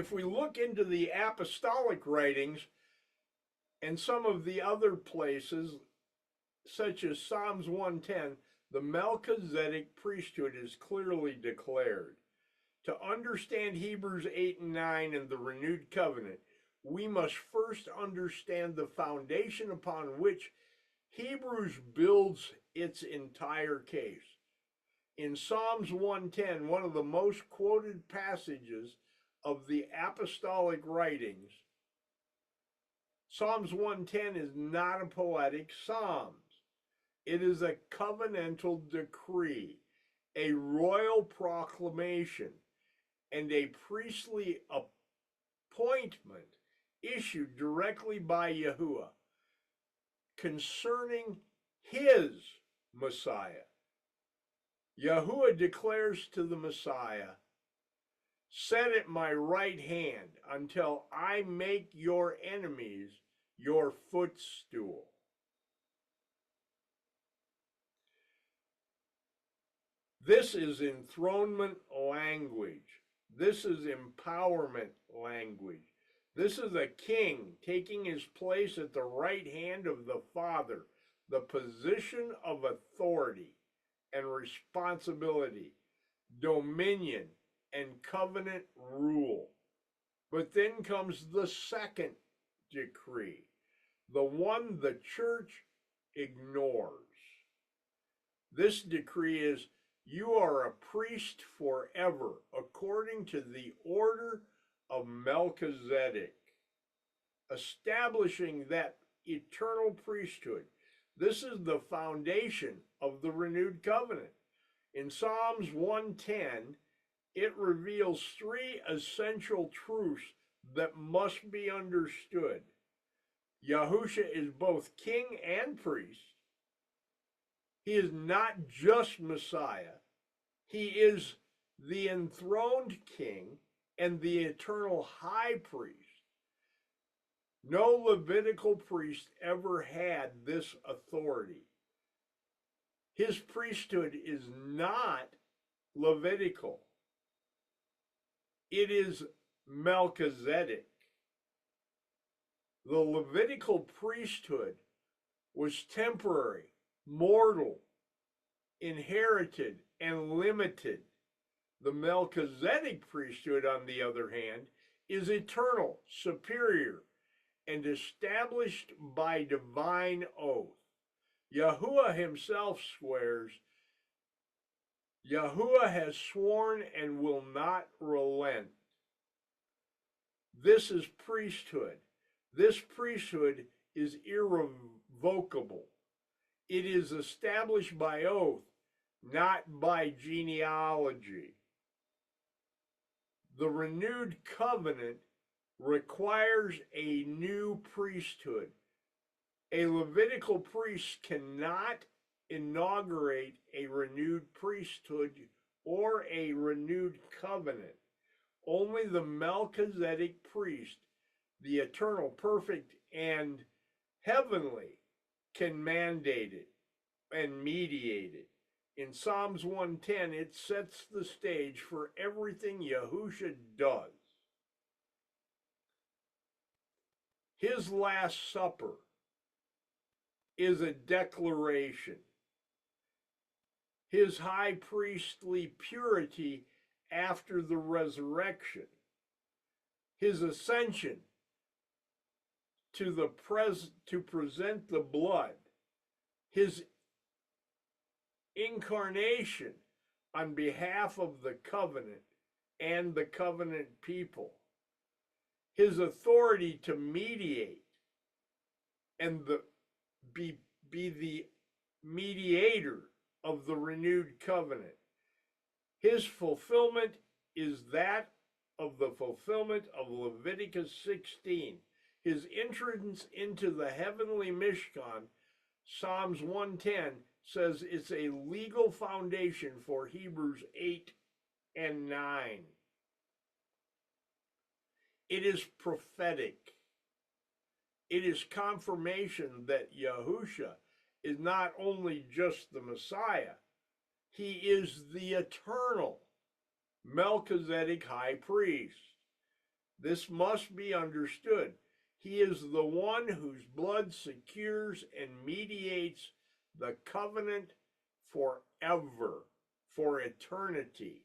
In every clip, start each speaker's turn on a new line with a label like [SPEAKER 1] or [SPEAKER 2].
[SPEAKER 1] if we look into the apostolic writings and some of the other places, such as Psalms 110, the Melchizedek priesthood is clearly declared. To understand Hebrews 8 and 9 and the renewed covenant, we must first understand the foundation upon which Hebrews builds its entire case. In Psalms 110, one of the most quoted passages of the apostolic writings, Psalms 110 is not a poetic psalm. It is a covenantal decree, a royal proclamation, and a priestly appointment issued directly by Yahuwah concerning his Messiah. Yahuwah declares to the Messiah, "Sit at my right hand until I make your enemies your footstool." This is enthronement language. This is empowerment language. This is a king taking his place at the right hand of the Father, the position of authority and responsibility, dominion, and covenant rule. But then comes the second decree, the one the church ignores. This decree is, "You are a priest forever, according to the order of Melchizedek," establishing that eternal priesthood. This is the foundation of the renewed covenant. In Psalms 110, it reveals three essential truths that must be understood. Yahusha is both king and priest. He is not just Messiah. He is the enthroned king and the eternal high priest. No Levitical priest ever had this authority. His priesthood is not Levitical. It is Melchizedek. The Levitical priesthood was temporary, mortal, inherited, and limited. The Melchizedek priesthood, on the other hand, is eternal, superior, and established by divine oath. Yahuwah himself swears, "Yahuwah has sworn and will not relent." This is priesthood. This priesthood is irrevocable. It is established by oath, not by genealogy. The renewed covenant requires a new priesthood. A Levitical priest cannot inaugurate a renewed priesthood or a renewed covenant. Only the Melchizedek priest, the eternal, perfect, and heavenly, can mandate it and mediate it. In Psalms 110, it sets the stage for everything Yahusha does. His Last Supper is a declaration. His high priestly purity after the resurrection. His ascension to present the blood. His incarnation on behalf of the covenant and the covenant people. His authority to mediate and be the mediator of the renewed covenant. His fulfillment is that of the fulfillment of Leviticus 16. His entrance into the heavenly Mishkan, Psalms 110, says it's a legal foundation for Hebrews 8 and 9. It is prophetic. It is confirmation that Yahusha is not only just the Messiah, he is the eternal Melchizedek High Priest. This must be understood. He is the one whose blood secures and mediates the covenant forever, for eternity.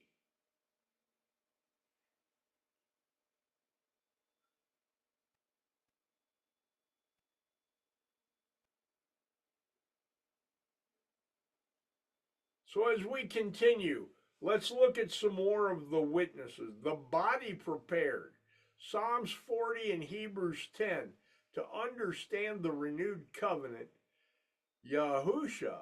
[SPEAKER 1] So as we continue, let's look at some more of the witnesses. The body prepared. Psalms 40 and Hebrews 10. To understand the renewed covenant, Yahusha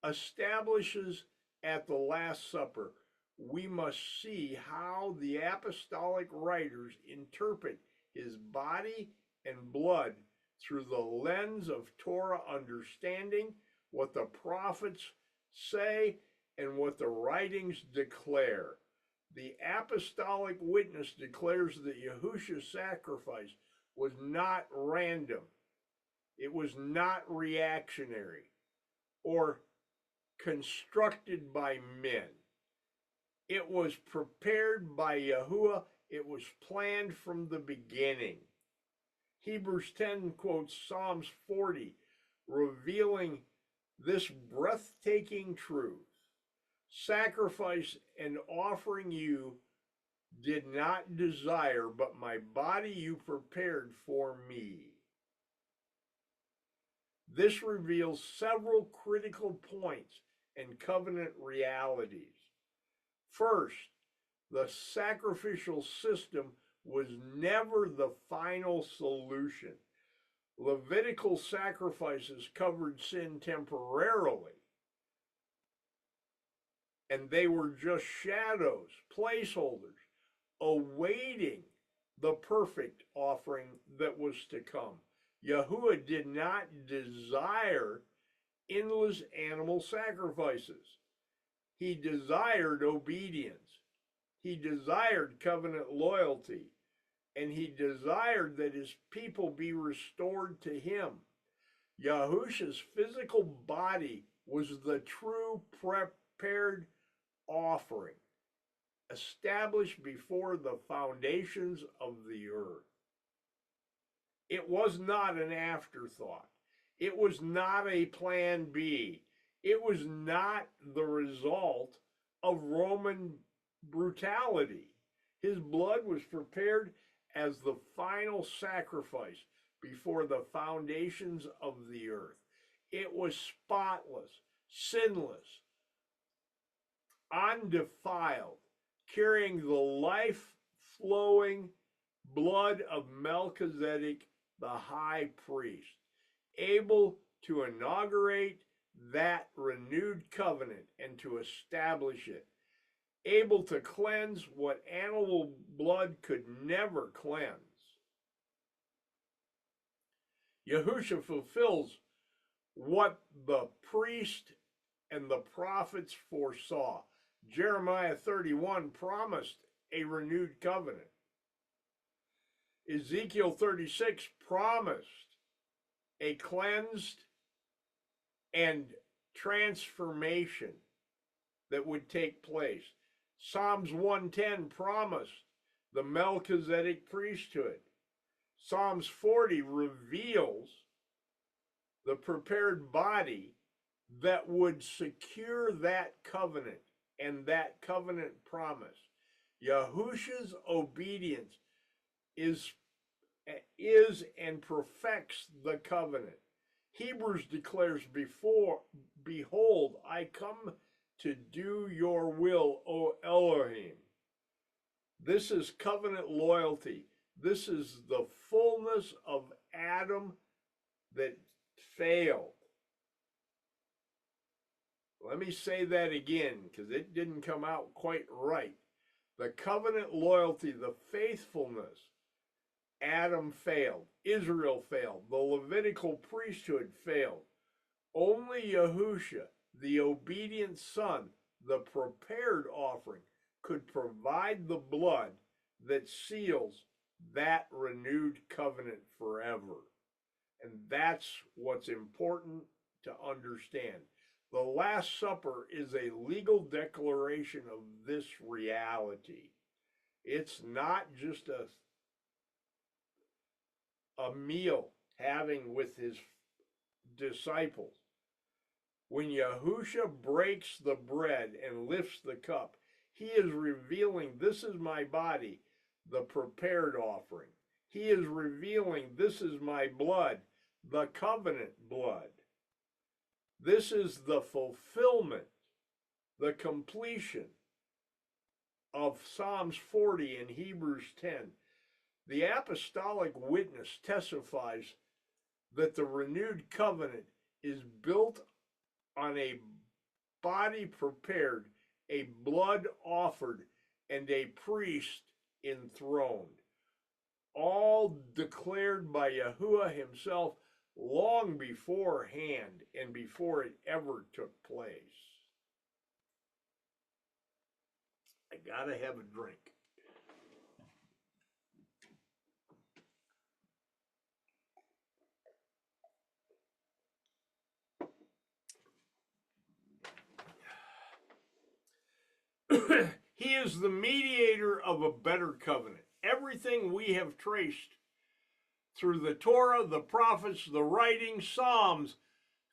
[SPEAKER 1] establishes at the Last Supper. We must see how the apostolic writers interpret his body and blood through the lens of Torah understanding, what the prophets say, and what the writings declare. The apostolic witness declares that Yahusha's sacrifice was not random. It was not reactionary or constructed by men. It was prepared by Yahuwah. It was planned from the beginning. Hebrews 10 quotes Psalms 40, revealing this breathtaking truth. Sacrifice and offering you did not desire, but my body you prepared for me. This reveals several critical points and covenant realities. First, the sacrificial system was never the final solution. Levitical sacrifices covered sin temporarily, and they were just shadows, placeholders, awaiting the perfect offering that was to come. Yahuwah did not desire endless animal sacrifices. He desired obedience. He desired covenant loyalty. And he desired that his people be restored to him. Yahusha's physical body was the true prepared offering, established before the foundations of the earth. It was not an afterthought. It was not a plan B. It was not the result of Roman brutality. His blood was prepared as the final sacrifice before the foundations of the earth. It was spotless, sinless, undefiled, carrying the life-flowing blood of Melchizedek, the high priest, able to inaugurate that renewed covenant and to establish it, able to cleanse what animal blood could never cleanse. Yahusha fulfills what the priest and the prophets foresaw. Jeremiah 31 promised a renewed covenant. Ezekiel 36 promised a cleansed and transformation that would take place. Psalms 110 promised the Melchizedek priesthood. Psalms 40 reveals the prepared body that would secure that covenant and that covenant promise. Yahusha's obedience is and perfects the covenant. Hebrews declares, behold, I come to do your will, O Elohim. This is covenant loyalty. This is the fullness of Adam that failed. Let me say that again, because it didn't come out quite right. The covenant loyalty, the faithfulness, Adam failed. Israel failed. The Levitical priesthood failed. Only Yahusha, the obedient son, the prepared offering, could provide the blood that seals that renewed covenant forever. And that's what's important to understand. The Last Supper is a legal declaration of this reality. It's not just a a meal having with his disciples. When Yahusha breaks the bread and lifts the cup, he is revealing, this is my body, the prepared offering. He is revealing, this is my blood, the covenant blood. This is the fulfillment, the completion of Psalms 40 and Hebrews 10. The apostolic witness testifies that the renewed covenant is built on a body prepared, a blood offered, and a priest enthroned, all declared by Yahuwah himself long beforehand and before it ever took place. I gotta have a drink. He is the mediator of a better covenant. Everything we have traced through the Torah, the prophets, the writings, Psalms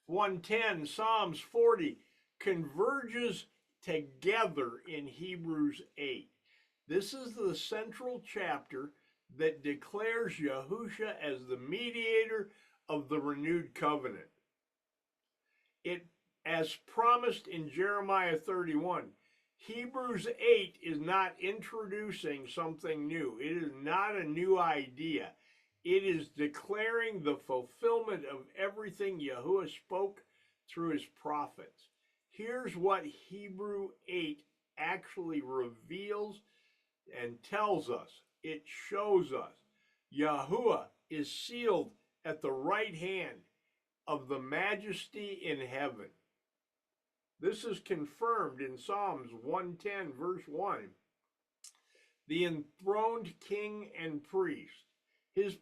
[SPEAKER 1] 110, Psalms 40, converges together in Hebrews 8. This is the central chapter that declares Yahusha as the mediator of the renewed covenant. It, as promised in Jeremiah 31, Hebrews 8 is not introducing something new. It is not a new idea. It is declaring the fulfillment of everything Yahuwah spoke through his prophets. Here's what Hebrew 8 actually reveals and tells us. It shows us Yahuwah is sealed at the right hand of the majesty in heaven. This is confirmed in Psalms 110, verse 1. The enthroned king and priest, his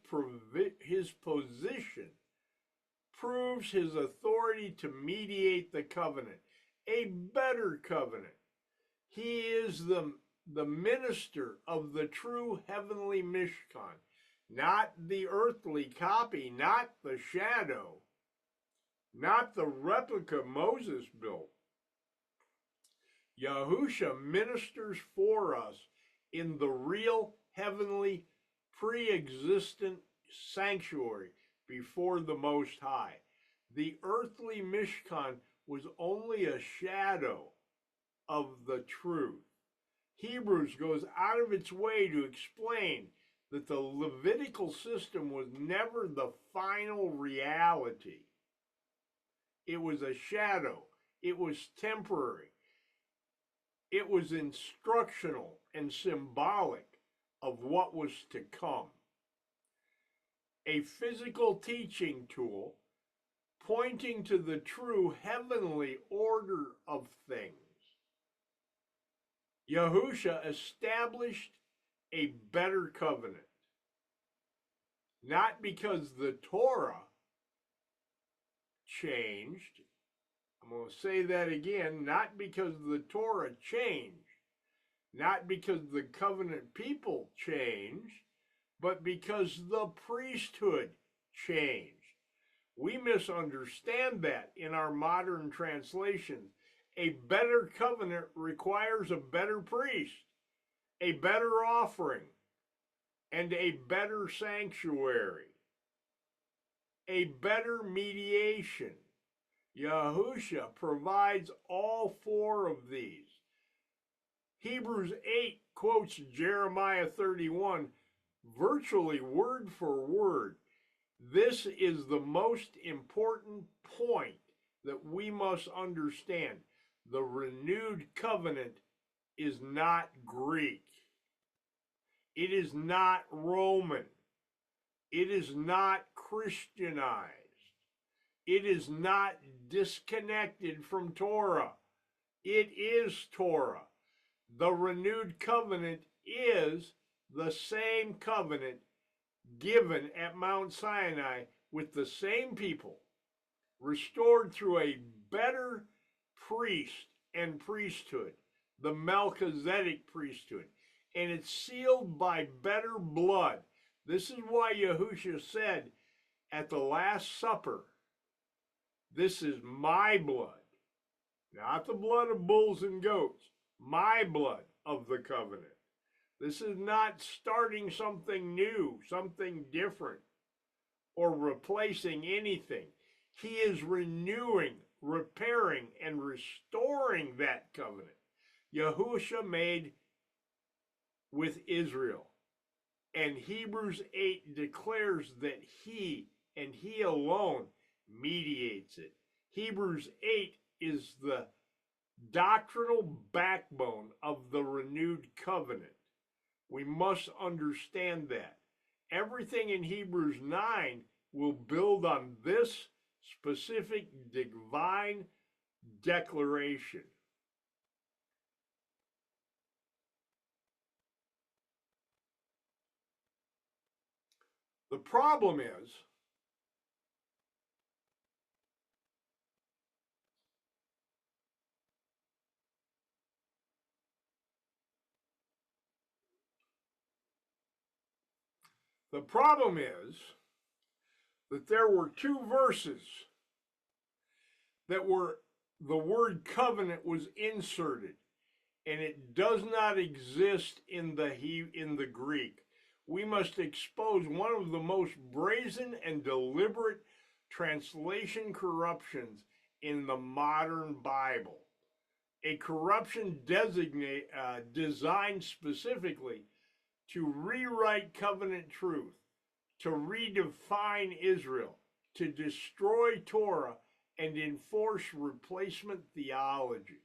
[SPEAKER 1] position proves his authority to mediate the covenant, a better covenant. He is the minister of the true heavenly Mishkan, not the earthly copy, not the shadow, not the replica Moses built. Yahusha ministers for us in the real heavenly pre-existent sanctuary before the Most High. The earthly Mishkan was only a shadow of the truth. Hebrews goes out of its way to explain that the Levitical system was never the final reality. It was a shadow. It was temporary. It was instructional and symbolic of what was to come. A physical teaching tool pointing to the true heavenly order of things. Yahusha established a better covenant, not because the Torah changed. I'm going to say that again, not because the Torah changed, not because the covenant people changed, but because the priesthood changed. We misunderstand that in our modern translations. A better covenant requires a better priest, a better offering, and a better sanctuary, a better mediation. Yahusha provides all four of these. Hebrews 8 quotes Jeremiah 31 virtually word for word. This is the most important point that we must understand. The renewed covenant is not Greek. It is not Roman. It is not Christianized. It is not disconnected from Torah. It is Torah. The renewed covenant is the same covenant given at Mount Sinai with the same people, restored through a better priest and priesthood, the Melchizedek priesthood, and it's sealed by better blood. This is why Yahusha said at the Last Supper, this is my blood, not the blood of bulls and goats, my blood of the covenant. This is not starting something new, something different, or replacing anything. He is renewing, repairing, and restoring that covenant Yahusha made with Israel. And Hebrews 8 declares that he and he alone mediates it. Hebrews 8 is the doctrinal backbone of the renewed covenant. We must understand that. Everything in Hebrews 9 will build on this specific divine declaration. The problem is, that there were two verses that were the word covenant was inserted, and it does not exist in the Greek. We must expose one of the most brazen and deliberate translation corruptions in the modern Bible. A corruption designed specifically to rewrite covenant truth, to redefine Israel, to destroy Torah, and enforce replacement theology.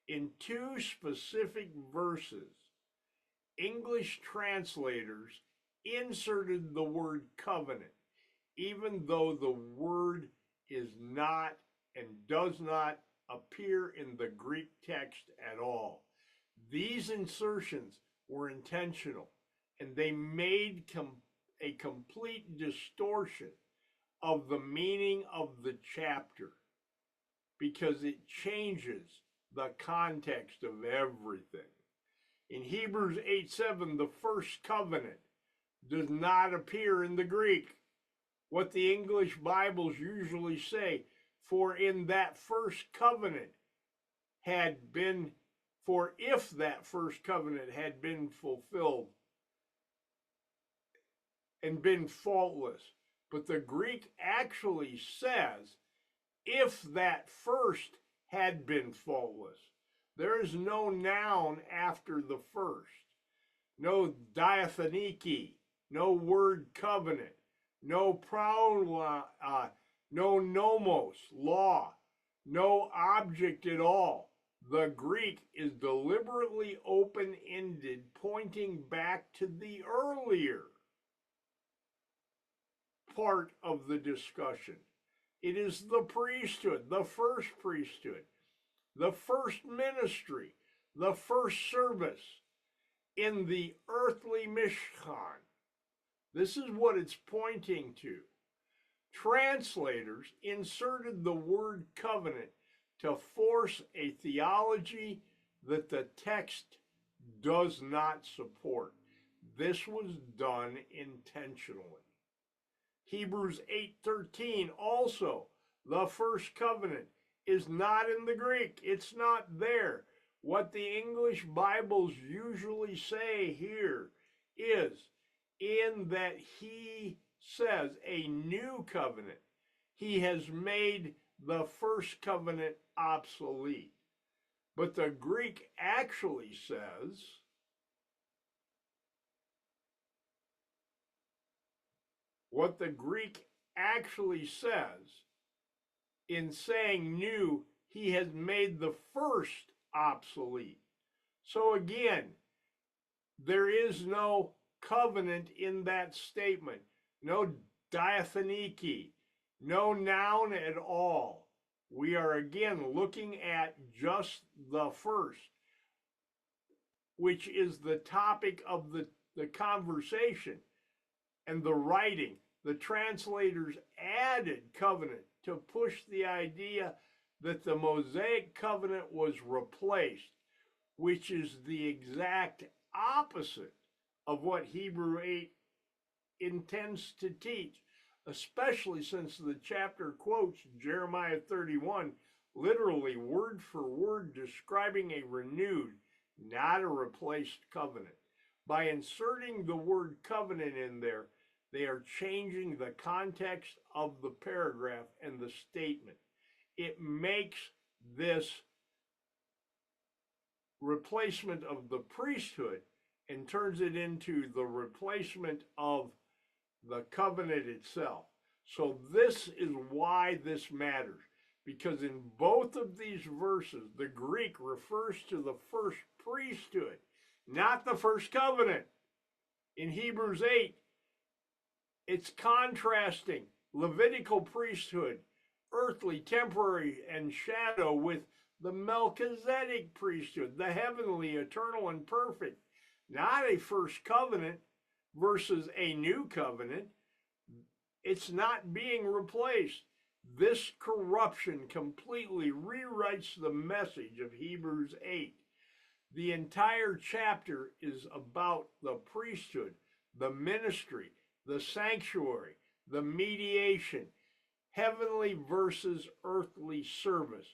[SPEAKER 1] In two specific verses, English translators inserted the word covenant, even though the word is not and does not appear in the Greek text at all. These insertions were intentional, and they made a complete distortion of the meaning of the chapter because it changes the context of everything. In Hebrews 8:7, the first covenant does not appear in the Greek. What the English Bibles usually say, for in that first covenant had been, for if that first covenant had been fulfilled and been faultless. But the Greek actually says, if that first had been faultless. There is no noun after the first. No diathaniki, no word covenant, no pronoun, no nomos, law, no object at all. The Greek is deliberately open-ended, pointing back to the earlier part of the discussion. It is the priesthood, the first priesthood, the first ministry, the first service in the earthly Mishkan. This is what it's pointing to. Translators inserted the word covenant to force a theology that the text does not support. This was done intentionally. Hebrews 8:13 also, the first covenant is not in the Greek. It's not there. What the English Bibles usually say here is, in that he says a new covenant, he has made the first covenant obsolete. But the Greek actually says, what the Greek actually says in saying new, he has made the first obsolete. So again, there is no covenant in that statement, no diathaniki, no noun at all. We are again looking at just the first, which is the topic of the conversation and the writing. The translators added covenant to push the idea that the Mosaic covenant was replaced, which is the exact opposite of what Hebrews intends to teach, especially since the chapter quotes Jeremiah 31, literally word for word describing a renewed, not a replaced covenant. By inserting the word covenant in there, they are changing the context of the paragraph and the statement. It makes this replacement of the priesthood and turns it into the replacement of the covenant itself. So this is why this matters, because in both of these verses, the Greek refers to the first priesthood, not the first covenant. In Hebrews 8, it's contrasting Levitical priesthood, earthly, temporary, and shadow, with the Melchizedek priesthood, the heavenly, eternal, and perfect. Not a first covenant versus a new covenant. It's not being replaced. This corruption completely rewrites the message of Hebrews 8. The entire chapter is about the priesthood, the ministry, the sanctuary, the mediation, heavenly versus earthly service,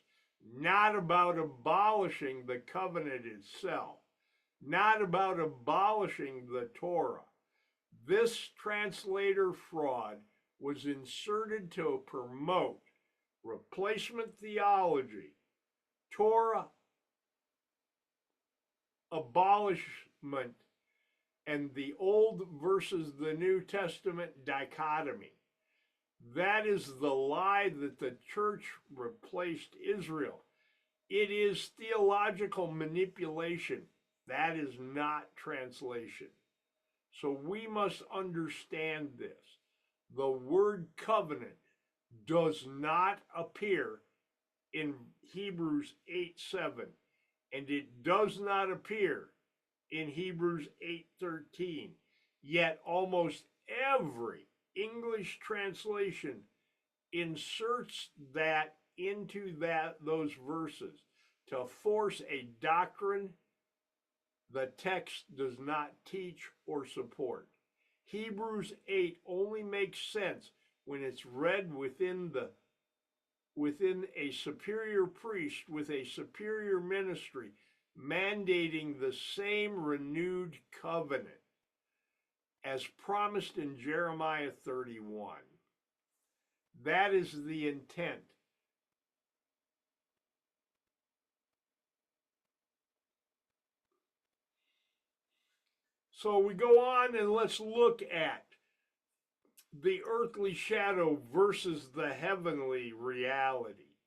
[SPEAKER 1] not about abolishing the covenant itself, not about abolishing the Torah. This translator fraud was inserted to promote replacement theology, Torah abolishment, and the Old versus the New Testament dichotomy. That is the lie that the church replaced Israel. It is theological manipulation. That is not translation. So we must understand this. The word covenant does not appear in Hebrews 8:7, and it does not appear in Hebrews 8:13. Yet almost every English translation inserts that into those verses to force a doctrine the text does not teach or support. Hebrews 8 only makes sense when it's read within a superior priest with a superior ministry, mandating the same renewed covenant as promised in Jeremiah 31. That is the intent. So we go on and let's look at the earthly shadow versus the heavenly reality.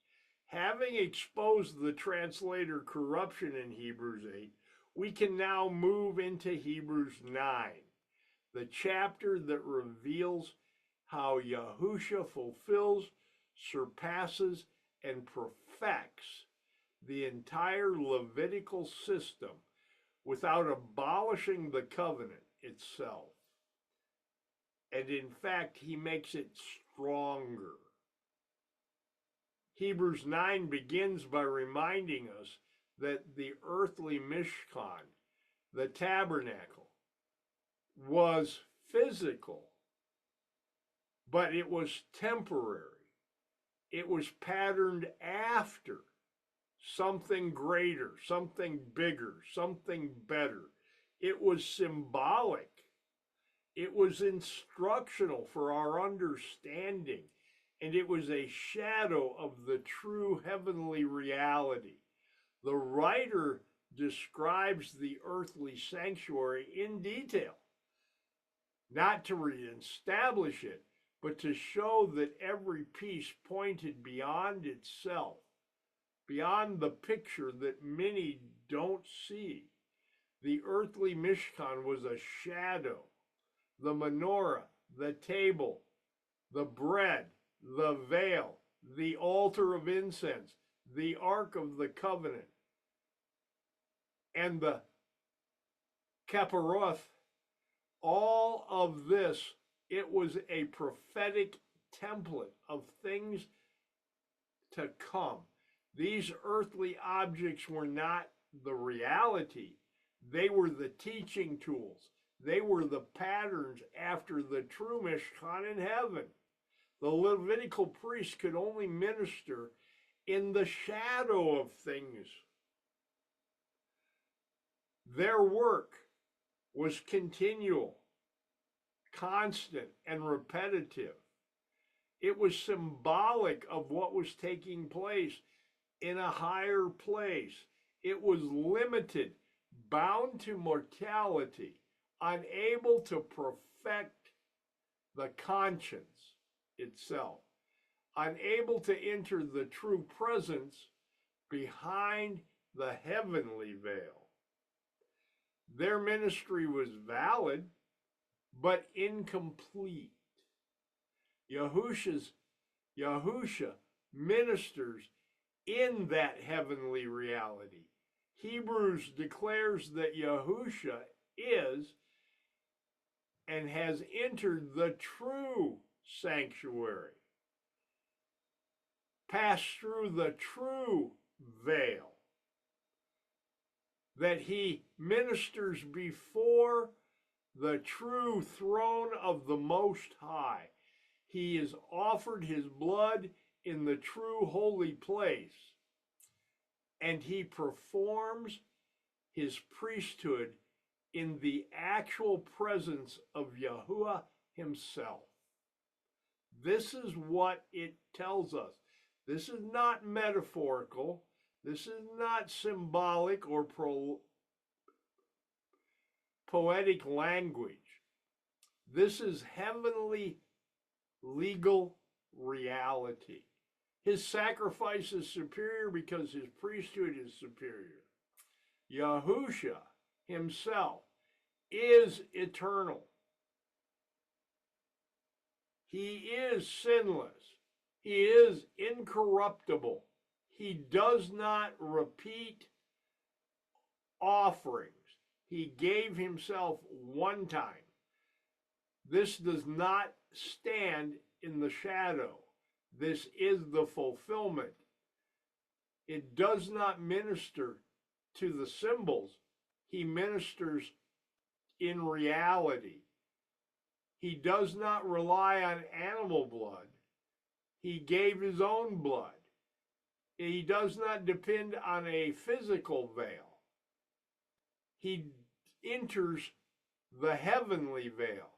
[SPEAKER 1] Having exposed the translator corruption in Hebrews 8, we can now move into Hebrews 9, the chapter that reveals how Yahusha fulfills, surpasses, and perfects the entire Levitical system without abolishing the covenant itself. And in fact, he makes it stronger. Hebrews 9 begins by reminding us that the earthly Mishkan, the tabernacle, was physical, but it was temporary. It was patterned after something greater, something bigger, something better. It was symbolic. It was instructional for our understanding, and it was a shadow of the true heavenly reality. The writer describes the earthly sanctuary in detail, not to reestablish it, but to show that every piece pointed beyond itself, beyond the picture that many don't see. The earthly Mishkan was a shadow. The menorah, the table, the bread, the veil, the altar of incense, the Ark of the Covenant, and the Kaparoth, all of this, it was a prophetic template of things to come. These earthly objects were not the reality. They were the teaching tools. They were the patterns after the true Mishkan in heaven. The Levitical priest could only minister in the shadow of things. Their work was continual, constant, and repetitive. It was symbolic of what was taking place in a higher place. It was limited, bound to mortality, unable to perfect the conscience itself, unable to enter the true presence behind the heavenly veil. Their ministry was valid, but incomplete. Yahusha ministers in that heavenly reality. Hebrews declares that Yahusha is and has entered the true sanctuary, passed through the true veil, that he ministers before the true throne of the Most High. He has offered his blood in the true holy place, and he performs his priesthood in the actual presence of Yahuwah himself. This is what it tells us. This is not metaphorical. This is not symbolic or poetic language. This is heavenly legal reality. His sacrifice is superior because his priesthood is superior. Yahusha himself is eternal. He is sinless. He is incorruptible. He does not repeat offerings. He gave himself one time. This does not stand in the shadow. This is the fulfillment. It does not minister to the symbols. He ministers in reality. He does not rely on animal blood. He gave his own blood. He does not depend on a physical veil. He enters the heavenly veil.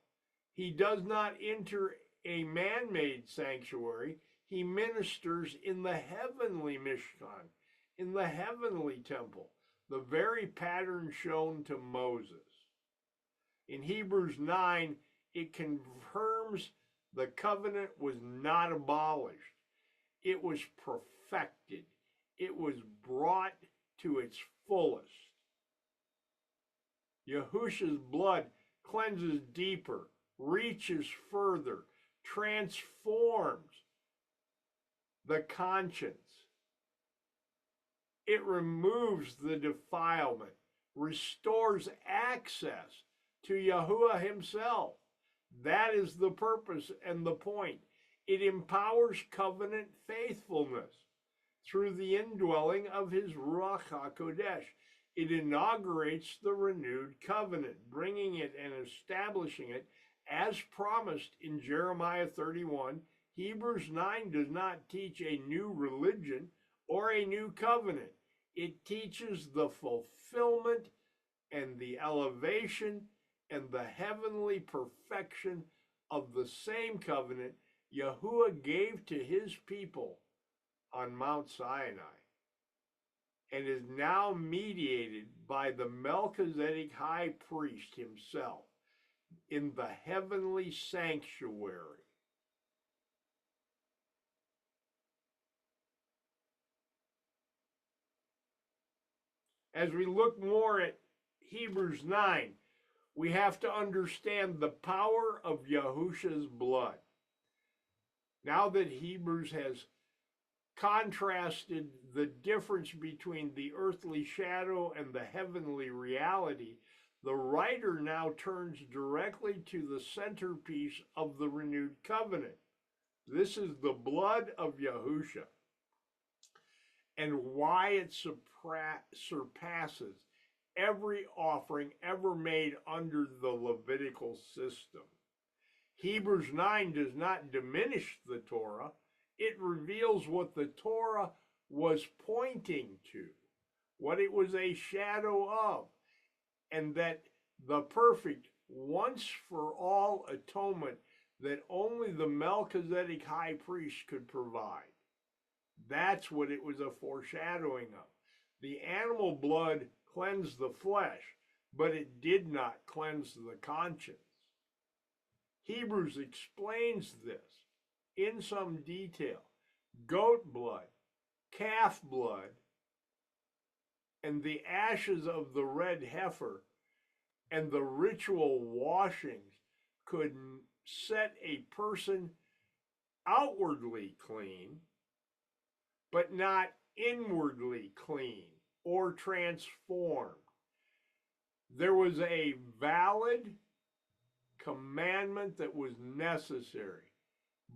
[SPEAKER 1] He does not enter a man-made sanctuary. He ministers in the heavenly Mishkan, in the heavenly temple, the very pattern shown to Moses. In Hebrews 9, it confirms the covenant was not abolished. It was perfected. It was brought to its fullest. Yahusha's blood cleanses deeper, reaches further, transforms the conscience. It removes the defilement, restores access to Yahuwah himself. That is the purpose and the point. It empowers covenant faithfulness through the indwelling of his Ruach HaKodesh. It inaugurates the renewed covenant, bringing it and establishing it as promised in Jeremiah 31. Hebrews 9 does not teach a new religion or a new covenant. It teaches the fulfillment and the elevation and the heavenly perfection of the same covenant Yahuwah gave to his people on Mount Sinai, and is now mediated by the Melchizedek High Priest himself in the heavenly sanctuary. As we look more at Hebrews 9, we have to understand the power of Yahusha's blood. Now that Hebrews has contrasted the difference between the earthly shadow and the heavenly reality, the writer now turns directly to the centerpiece of the renewed covenant. This is the blood of Yahusha, and why it surpasses every offering ever made under the Levitical system. Hebrews 9 does not diminish the Torah. It reveals what the Torah was pointing to, what it was a shadow of, and that the perfect once for all atonement that only the Melchizedek High Priest could provide. That's what it was a foreshadowing of. The animal blood cleansed the flesh, but it did not cleanse the conscience. Hebrews explains this in some detail. Goat blood, calf blood, and the ashes of the red heifer and the ritual washings could set a person outwardly clean, but not inwardly clean or transformed. There was a valid commandment that was necessary,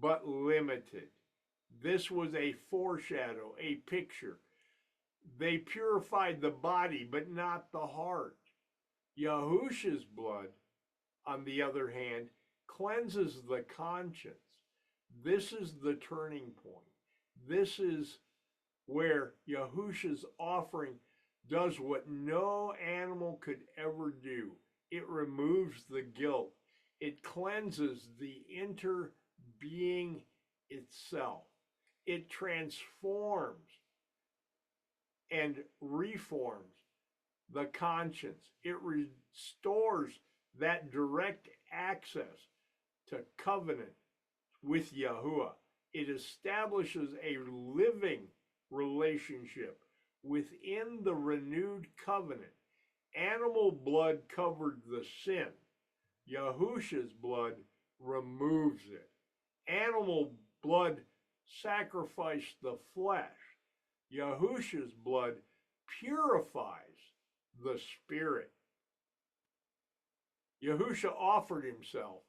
[SPEAKER 1] but limited. This was a foreshadow, a picture. They purified the body, but not the heart. Yahusha's blood, on the other hand, cleanses the conscience. This is the turning point. This is where Yahusha's offering does what no animal could ever do. It removes the guilt. It cleanses the inner being itself. It transforms and reforms the conscience. It restores that direct access to covenant with Yahuwah. It establishes a living relationship within the renewed covenant. Animal blood covered the sin. Yahusha's blood removes it. Animal blood sacrificed the flesh. Yahusha's blood purifies the spirit. Yahusha offered himself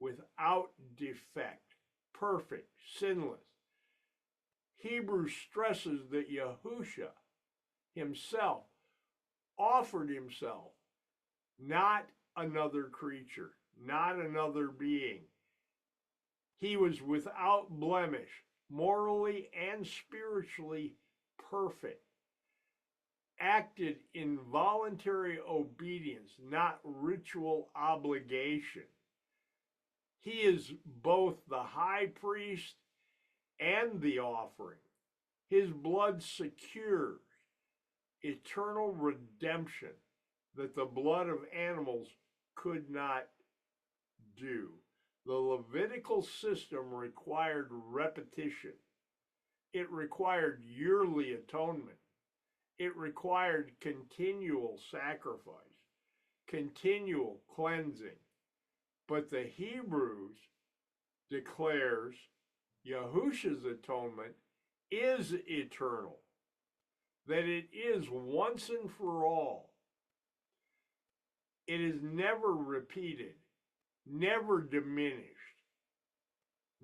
[SPEAKER 1] without defect, perfect, sinless. Hebrews stresses that Yahusha himself offered himself, not another creature, not another being. He was without blemish, morally and spiritually perfect, acted in voluntary obedience, not ritual obligation. He is both the high priest and the offering. His blood secures eternal redemption that the blood of animals could not do. The Levitical system required repetition. It required yearly atonement. It required continual sacrifice, continual cleansing. But the Hebrews declares Yahusha's atonement is eternal, that it is once and for all. It is never repeated, never diminished,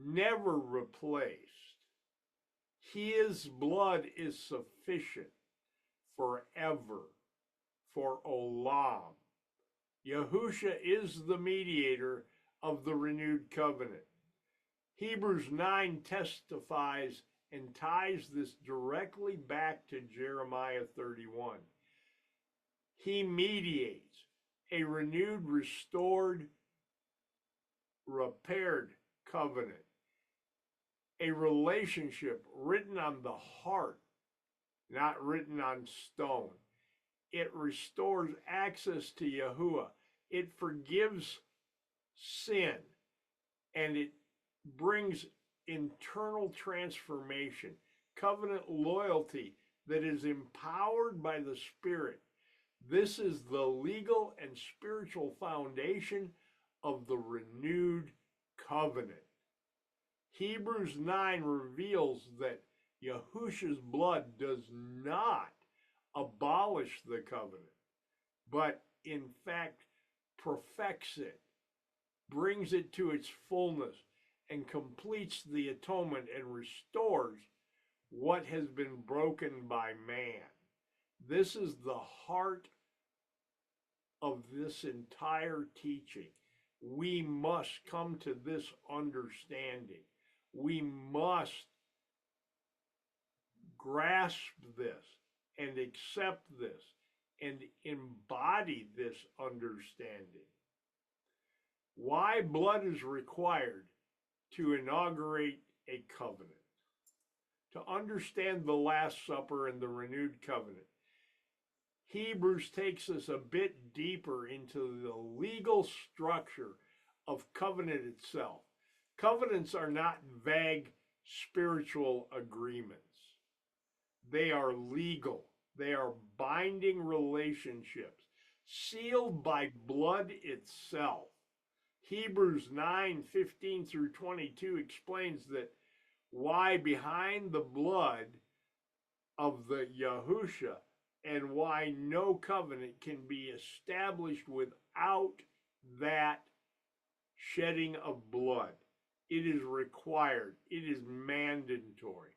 [SPEAKER 1] never replaced. His blood is sufficient forever, for olam. Yahusha is the mediator of the renewed covenant. Hebrews 9 testifies and ties this directly back to Jeremiah 31. He mediates a renewed, restored, repaired covenant, a relationship written on the heart, not written on stone. It restores access to Yahuwah. It forgives sin, and it brings internal transformation, covenant loyalty that is empowered by the Spirit. This is the legal and spiritual foundation of the renewed covenant. Hebrews 9 reveals that Yahusha's blood does not abolish the covenant, but in fact perfects it, brings it to its fullness, and completes the atonement and restores what has been broken by man. This is the heart of this entire teaching. We must come to this understanding. We must grasp this and accept this and embody this understanding. Why blood is required to inaugurate a covenant. To understand the Last Supper and the renewed covenant, Hebrews takes us a bit deeper into the legal structure of covenant itself. Covenants are not vague spiritual agreements. They are legal. They are binding relationships, sealed by blood itself. Hebrews 9:15 through 22 explains that why behind the blood of the Yahusha and why no covenant can be established without that shedding of blood. It is required. It is mandatory.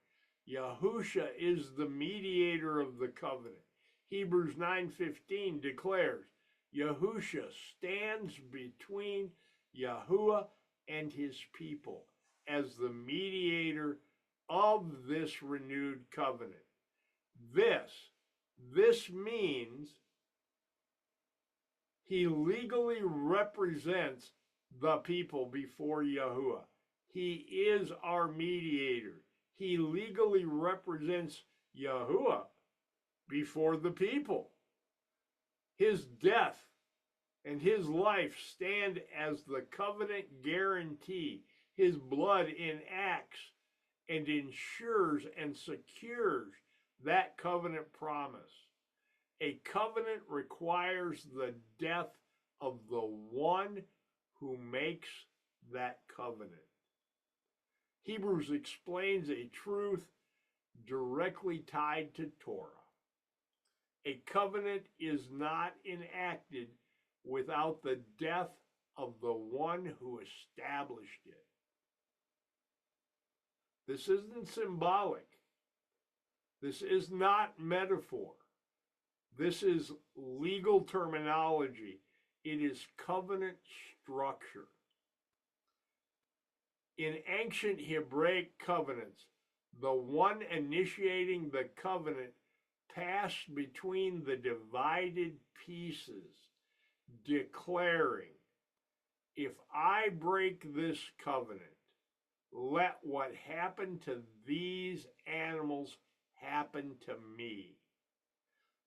[SPEAKER 1] Yahusha is the mediator of the covenant. Hebrews 9:15 declares, Yahusha stands between Yahuwah and his people as the mediator of this renewed covenant. This means he legally represents the people before Yahuwah. He is our mediator. He legally represents Yahuwah before the people. His death and his life stand as the covenant guarantee. His blood enacts and ensures and secures that covenant promise. A covenant requires the death of the one who makes that covenant. Hebrews explains a truth directly tied to Torah. A covenant is not enacted without the death of the one who established it. This isn't symbolic. This is not metaphor. This is legal terminology. It is covenant structure. In ancient Hebraic covenants, the one initiating the covenant passed between the divided pieces, declaring, if I break this covenant, let what happened to these animals happen to me.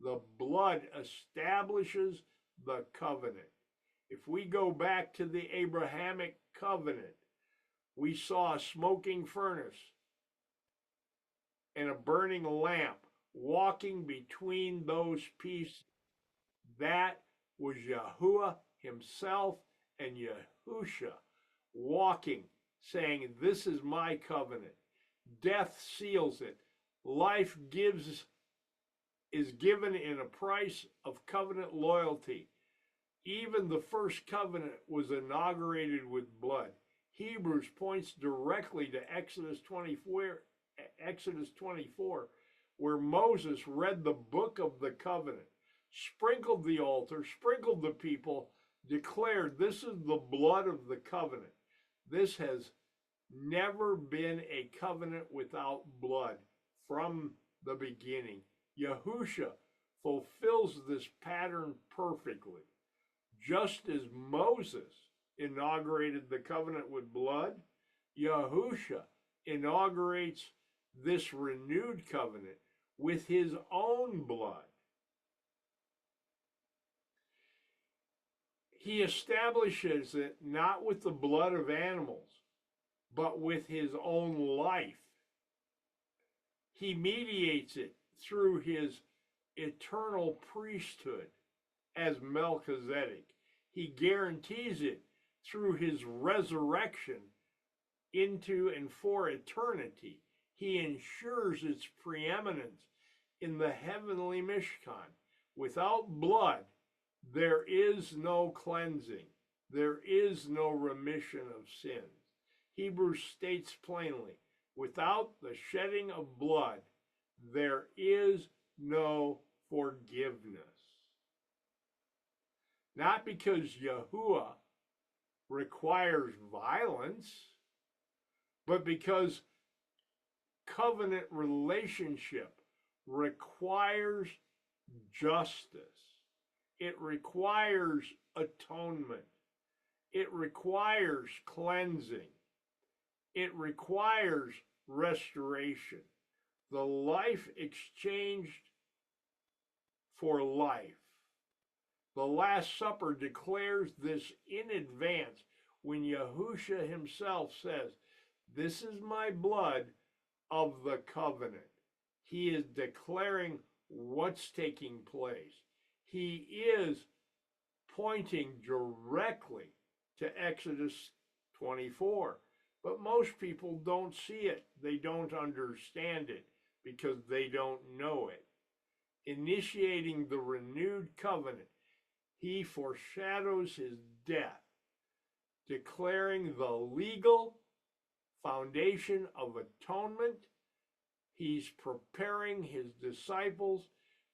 [SPEAKER 1] The blood establishes the covenant. If we go back to the Abrahamic covenant, we saw a smoking furnace and a burning lamp walking between those pieces. That was Yahuwah himself and Yahusha walking, saying, this is my covenant. Death seals it. Life is given in a price of covenant loyalty. Even the first covenant was inaugurated with blood. Hebrews points directly to Exodus 24, where Moses read the book of the covenant, sprinkled the altar, sprinkled the people, declared, this is the blood of the covenant. This has never been a covenant without blood from the beginning. Yahusha fulfills this pattern perfectly. Just as Moses inaugurated the covenant with blood, Yahusha inaugurates this renewed covenant with his own blood. He establishes it not with the blood of animals, but with his own life. He mediates it through his eternal priesthood as Melchizedek. He guarantees it through his resurrection into and for eternity. He ensures its preeminence in the heavenly Mishkan. Without blood, there is no cleansing. There is no remission of sins. Hebrews states plainly, without the shedding of blood, there is no forgiveness. Not because Yahuwah requires violence, but because covenant relationship requires justice. It requires atonement. It requires cleansing. It requires restoration. The life exchanged for life. The Last Supper declares this in advance when Yahusha himself says, "This is my blood of the covenant." He is declaring what's taking place. He is pointing directly to Exodus 24. But most people don't see it. They don't understand it because they don't know it. Initiating the renewed covenant, he foreshadows his death, declaring the legal foundation of atonement. He's preparing his disciples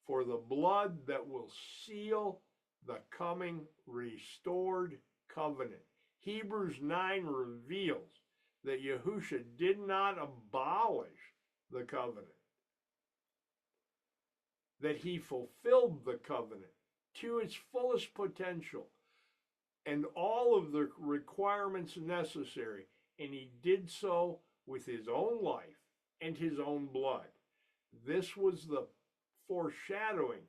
[SPEAKER 1] for the blood that will seal the coming restored covenant. Hebrews 9 reveals that Yahusha did not abolish the covenant, that he fulfilled the covenant to its fullest potential and all of the requirements necessary, and he did so with his own life and his own blood. This was the foreshadowing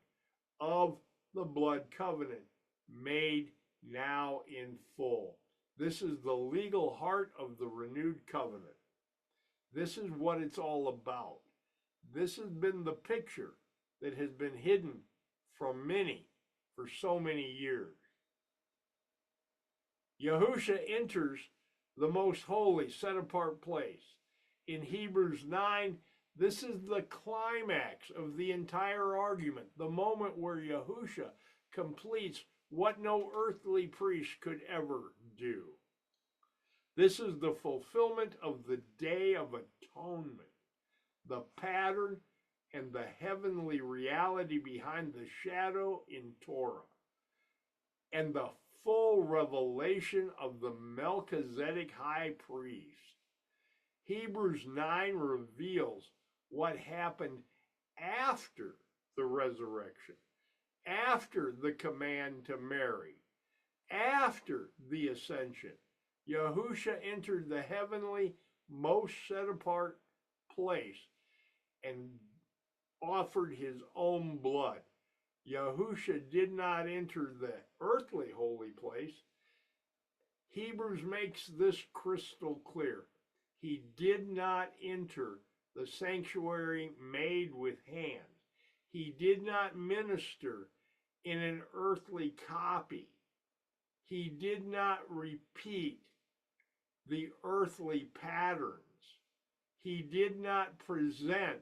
[SPEAKER 1] of the blood covenant made now in full. This is the legal heart of the renewed covenant. This is what it's all about. This has been the picture that has been hidden from many for so many years. Yahusha enters the most holy, set-apart place. In Hebrews 9, this is the climax of the entire argument, the moment where Yahusha completes what no earthly priest could ever do. This is the fulfillment of the Day of Atonement, the pattern and the heavenly reality behind the shadow in Torah, and the full revelation of the Melchizedek High Priest. Hebrews 9 reveals what happened after the resurrection, after the command to marry, after the ascension. Yahusha entered the heavenly, most set-apart place and offered his own blood. Yahusha did not enter the earthly holy place. Hebrews makes this crystal clear. He did not enter the sanctuary made with hands. He did not minister in an earthly copy. He did not repeat the earthly patterns. He did not present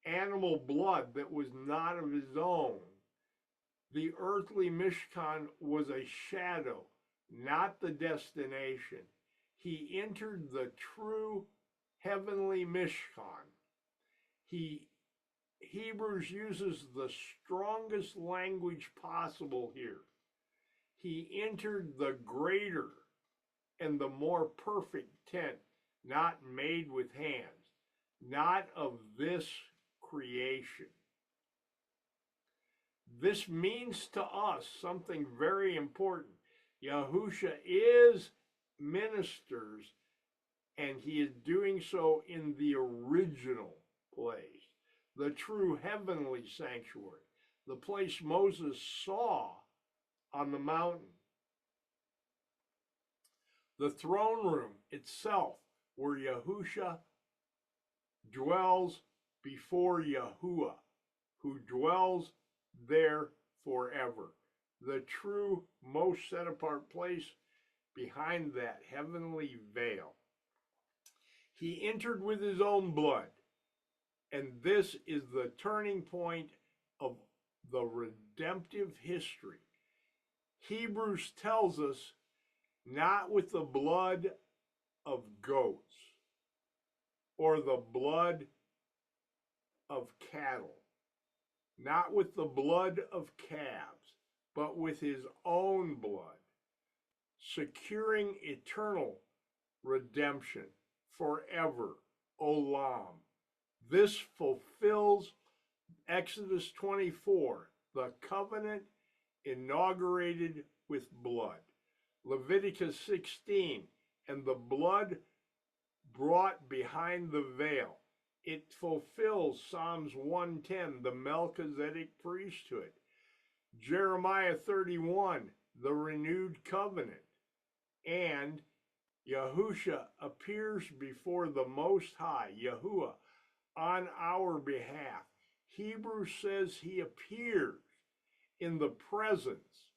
[SPEAKER 1] animal blood that was not of his own. The earthly Mishkan was a shadow, not the destination. He entered the true heavenly Mishkan. Hebrews uses the strongest language possible here. He entered the greater and the more perfect tent, not made with hands, not of this creation. This means to us something very important. Yahusha is ministers, and he is doing so in the original place, the true heavenly sanctuary, the place Moses saw on the mountain. The throne room itself, where Yahusha dwells before Yahuwah, who dwells there forever. The true, most set-apart place behind that heavenly veil. He entered with his own blood, and this is the turning point of the redemptive history. Hebrews tells us, not with the blood of goats or the blood of cattle, not with the blood of calves, but with his own blood, securing eternal redemption forever, olam. This fulfills Exodus 24, the covenant inaugurated with blood. Leviticus 16, and the blood brought behind the veil. It fulfills Psalms 110, the Melchizedek priesthood. Jeremiah 31, the renewed covenant. And Yahusha appears before the Most High, Yahuwah, on our behalf. Hebrews says he appears in the presence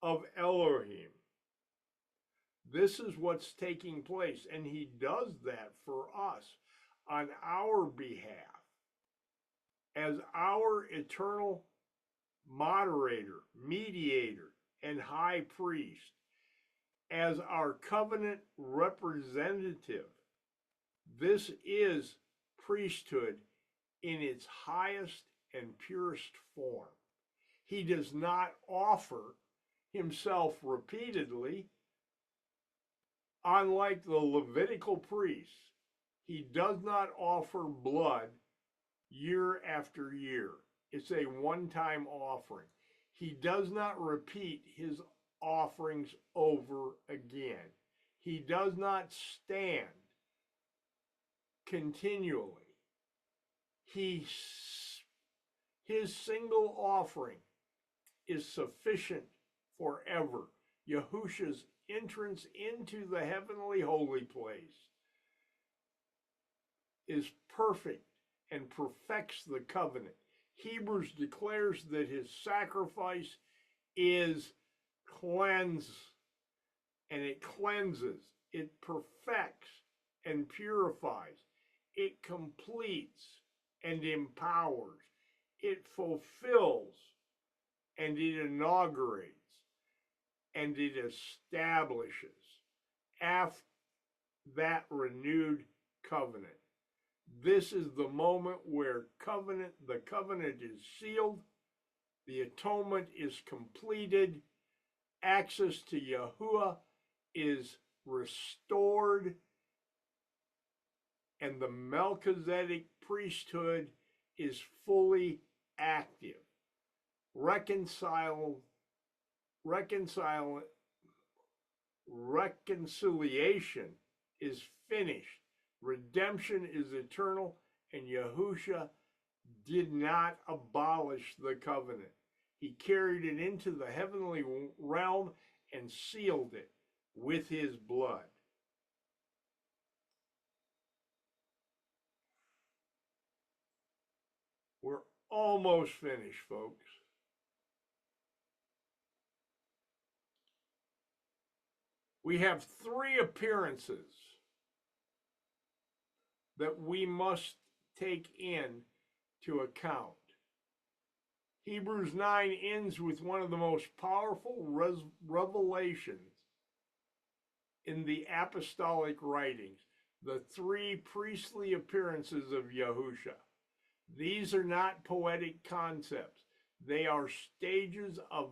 [SPEAKER 1] of Elohim. This is what's taking place, and he does that for us on our behalf as our eternal moderator, mediator, and high priest, as our covenant representative. This is priesthood in its highest and purest form. He does not offer himself repeatedly. Unlike the Levitical priests, he does not offer blood year after year. It's a one-time offering. He does not repeat his offerings over again. He does not stand continually. His single offering is sufficient forever. Yahusha's entrance into the heavenly holy place is perfect and perfects the covenant. Hebrews declares that his sacrifice is cleansed, and it cleanses, it perfects and purifies, it completes and empowers, it fulfills, and it inaugurates, and it establishes that renewed covenant. This is the moment where the covenant is sealed, the atonement is completed, access to Yahuwah is restored, and the Melchizedek priesthood is fully active. Reconciliation is finished. Redemption is eternal, and Yahusha did not abolish the covenant. He carried it into the heavenly realm and sealed it with his blood. We're almost finished, folks. We have 3 appearances that we must take into account. Hebrews 9 ends with one of the most powerful revelations in the apostolic writings, the 3 priestly appearances of Yahusha. These are not poetic concepts. They are stages of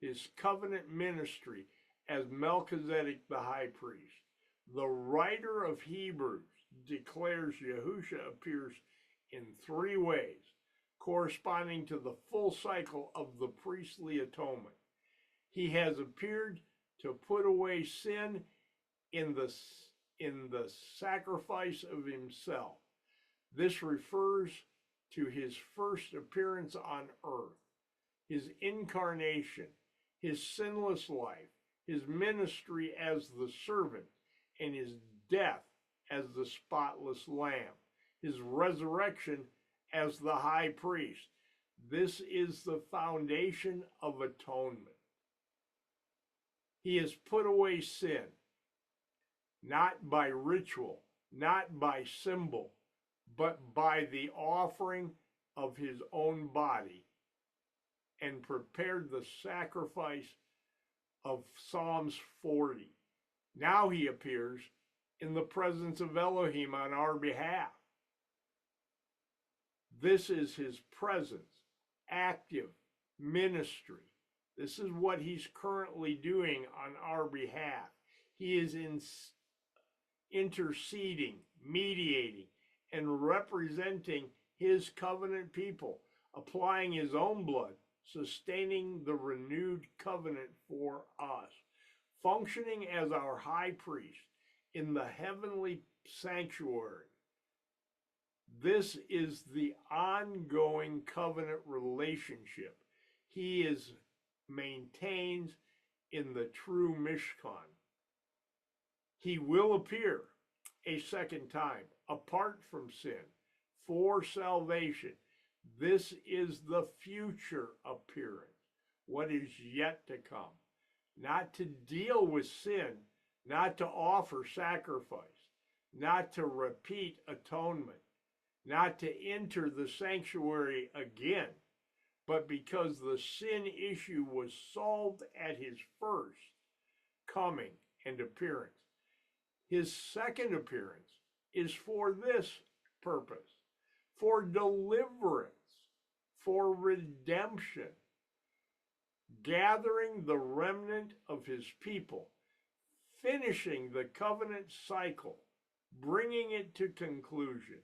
[SPEAKER 1] his covenant ministry as Melchizedek the high priest. The writer of Hebrews declares Yahusha appears in 3 ways, corresponding to the full cycle of the priestly atonement. He has appeared to put away sin in the sacrifice of himself. This refers to his first appearance on earth, his incarnation, his sinless life, his ministry as the servant, and his death as the spotless lamb, his resurrection as the high priest. This is the foundation of atonement. He has put away sin, not by ritual, not by symbol, but by the offering of his own body, and prepared the sacrifice of Psalms 40. Now he appears in the presence of Elohim on our behalf. This is his presence, active ministry. This is what he's currently doing on our behalf. He is interceding, mediating, and representing his covenant people, applying his own blood, sustaining the renewed covenant for us, functioning as our high priest in the heavenly sanctuary. This is the ongoing covenant relationship he maintains in the true Mishkan. He will appear a second time apart from sin for salvation. This is the future appearance, what is yet to come. Not to deal with sin, not to offer sacrifice, not to repeat atonement, not to enter the sanctuary again, but because the sin issue was solved at his first coming and appearance. His second appearance is for this purpose, for deliverance, for redemption, gathering the remnant of his people, finishing the covenant cycle, bringing it to conclusion,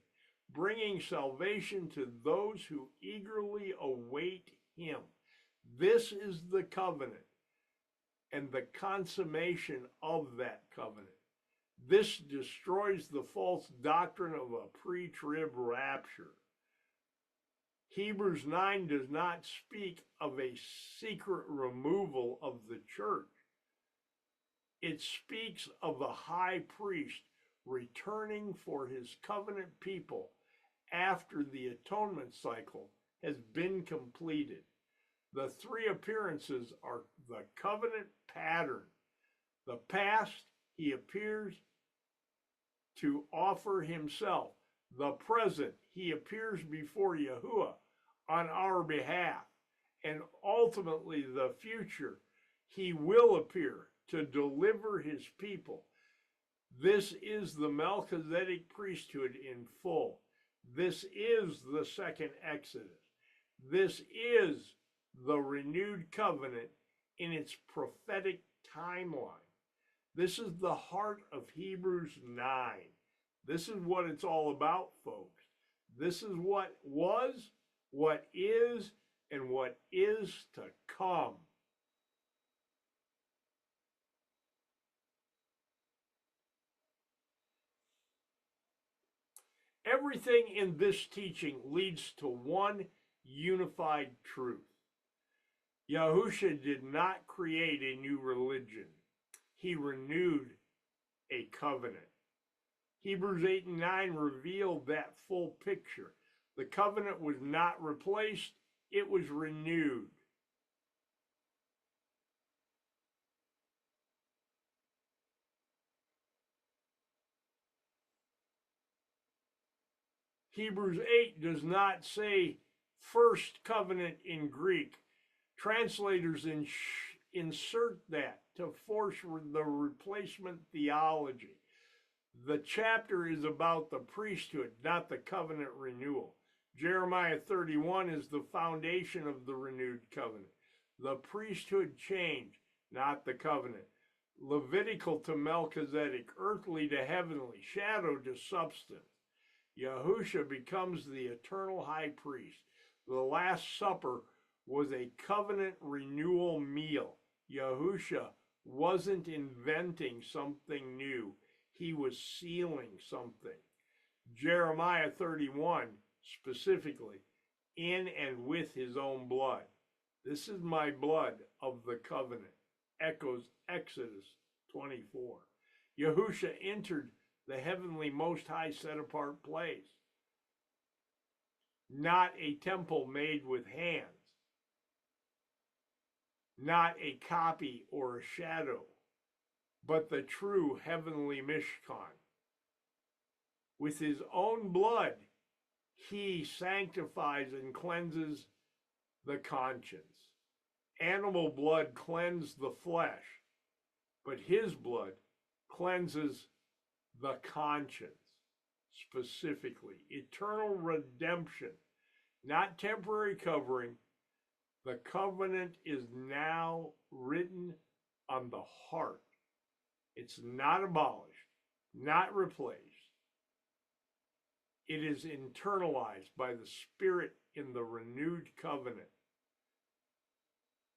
[SPEAKER 1] bringing salvation to those who eagerly await him. This is the covenant and the consummation of that covenant. This destroys the false doctrine of a pre-trib rapture. Hebrews 9 does not speak of a secret removal of the church. It speaks of the high priest returning for his covenant people after the atonement cycle has been completed. The three appearances are the covenant pattern. The past, he appears to offer himself. The present, he appears before Yahuwah on our behalf. And ultimately, the future, he will appear to deliver his people. This is the Melchizedek priesthood in full. This is the second Exodus. This is the renewed covenant in its prophetic timeline. This is the heart of Hebrews 9. This is what it's all about, folks. This is what was, what is, and what is to come. Everything in this teaching leads to one unified truth. Yahusha did not create a new religion. He renewed a covenant. Hebrews 8 and 9 revealed that full picture. The covenant was not replaced, it was renewed. Hebrews 8 does not say first covenant in Greek. Translators insert that to force the replacement theology. The chapter is about the priesthood, not the covenant renewal. Jeremiah 31 is the foundation of the renewed covenant. The priesthood change, not the covenant. Levitical to Melchizedek, earthly to heavenly, shadow to substance. Yahusha becomes the eternal high priest. The Last Supper was a covenant renewal meal. Yahusha wasn't inventing something new. He was sealing something. Jeremiah 31, specifically, in and with his own blood. This is my blood of the covenant. Echoes Exodus 24. Yahusha entered the heavenly Most High set-apart place. Not a temple made with hands. Not a copy or a shadow, but the true heavenly Mishkan. With his own blood, he sanctifies and cleanses the conscience. Animal blood cleansed the flesh, but his blood cleanses the conscience, specifically. Eternal redemption, not temporary covering, The covenant is now written on the heart. It's not abolished, not replaced. It is internalized by the Spirit in the renewed covenant.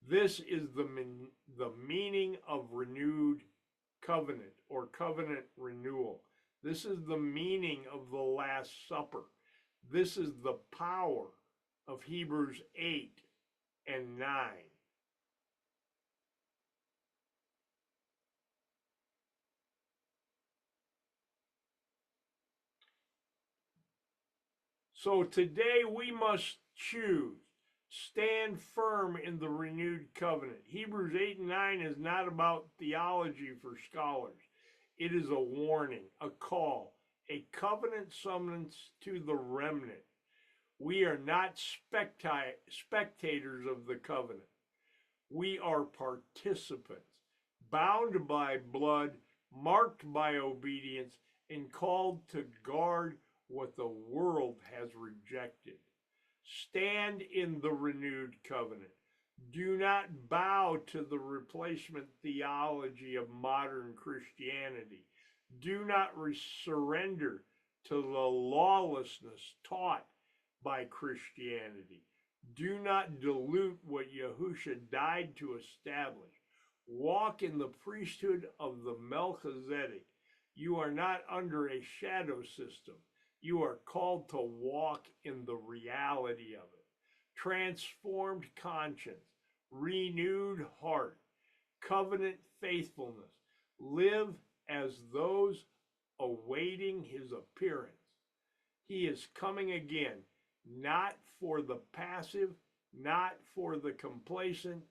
[SPEAKER 1] This is the meaning of renewed covenant or covenant renewal. This is the meaning of the Last Supper. This is the power of Hebrews 8 and 9. So today we must choose, stand firm in the renewed covenant. Hebrews 8 and 9 is not about theology for scholars. It is a warning, a call, a covenant summons to the remnant. We are not spectators of the covenant. We are participants, bound by blood, marked by obedience, and called to guard what the world has rejected. Stand in the renewed covenant. Do not bow to the replacement theology of modern Christianity. Do not surrender to the lawlessness taught by Christianity. Do not dilute what Yahusha died to establish. Walk in the priesthood of the Melchizedek. You are not under a shadow system. You are called to walk in the reality of it. Transformed conscience, renewed heart, covenant faithfulness. Live as those awaiting his appearance. He is coming again, not for the passive, not for the complacent,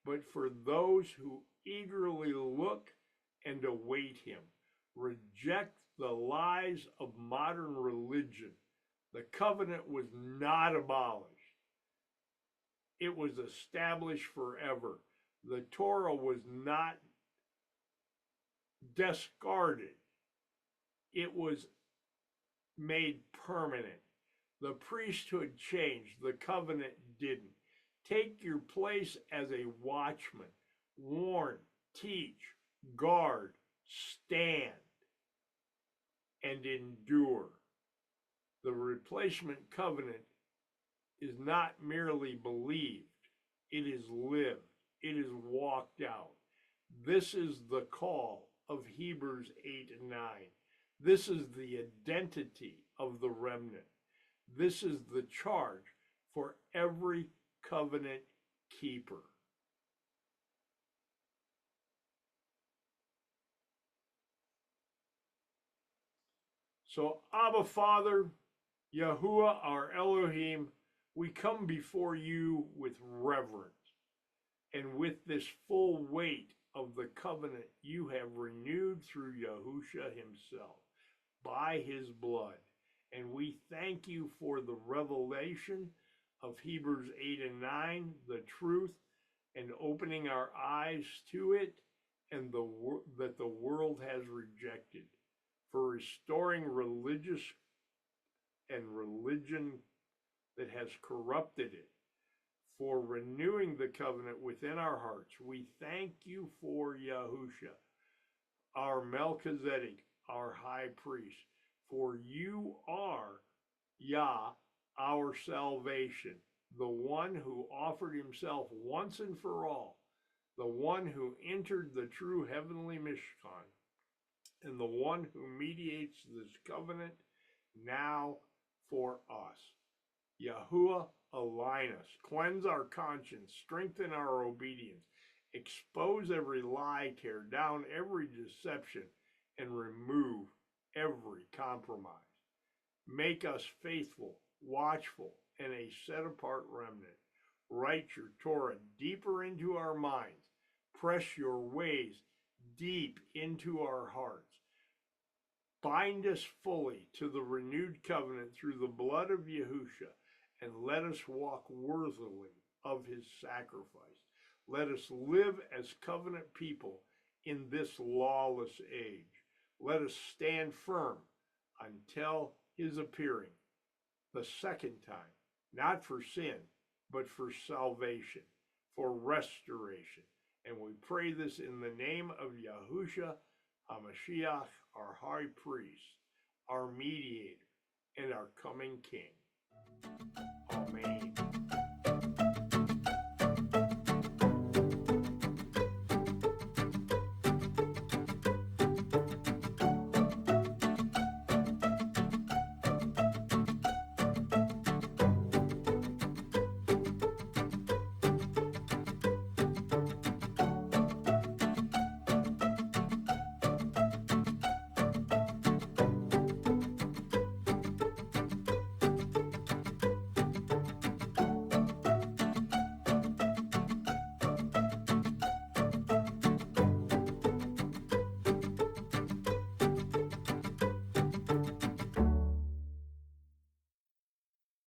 [SPEAKER 1] but for those who eagerly look and await him. Reject the lies of modern religion. The covenant was not abolished. It was established forever. The Torah was not discarded. It was made permanent. The priesthood changed. The covenant didn't. Take your place as a watchman. Warn, teach, guard, stand, and endure. The replacement covenant is not merely believed. It is lived. It is walked out. This is the call of Hebrews 8 and 9. This is the identity of the remnant. This is the charge for every covenant keeper. So, Abba Father, Yahuwah, our Elohim, we come before you with reverence and with this full weight of the covenant you have renewed through Yahusha himself by his blood. And we thank you for the revelation of Hebrews 8 and 9, the truth, and opening our eyes to it, and that the world has rejected, for restoring religion that has corrupted it, for renewing the covenant within our hearts. We thank you for Yahusha, our Melchizedek, our high priest, for you are Yah, our salvation, the one who offered himself once and for all, the one who entered the true heavenly Mishkan, and the one who mediates this covenant now for us. Yahuwah, align us, cleanse our conscience, strengthen our obedience, expose every lie, tear down every deception, and remove every compromise. Make us faithful, watchful, and a set-apart remnant. Write your Torah deeper into our minds. Press your ways deep into our hearts. Bind us fully to the renewed covenant through the blood of Yahusha, and let us walk worthily of his sacrifice. Let us live as covenant people in this lawless age. Let us stand firm until his appearing the second time, not for sin, but for salvation, for restoration. And we pray this in the name of Yahusha HaMashiach, our high priest, our mediator, and our coming King. Amen.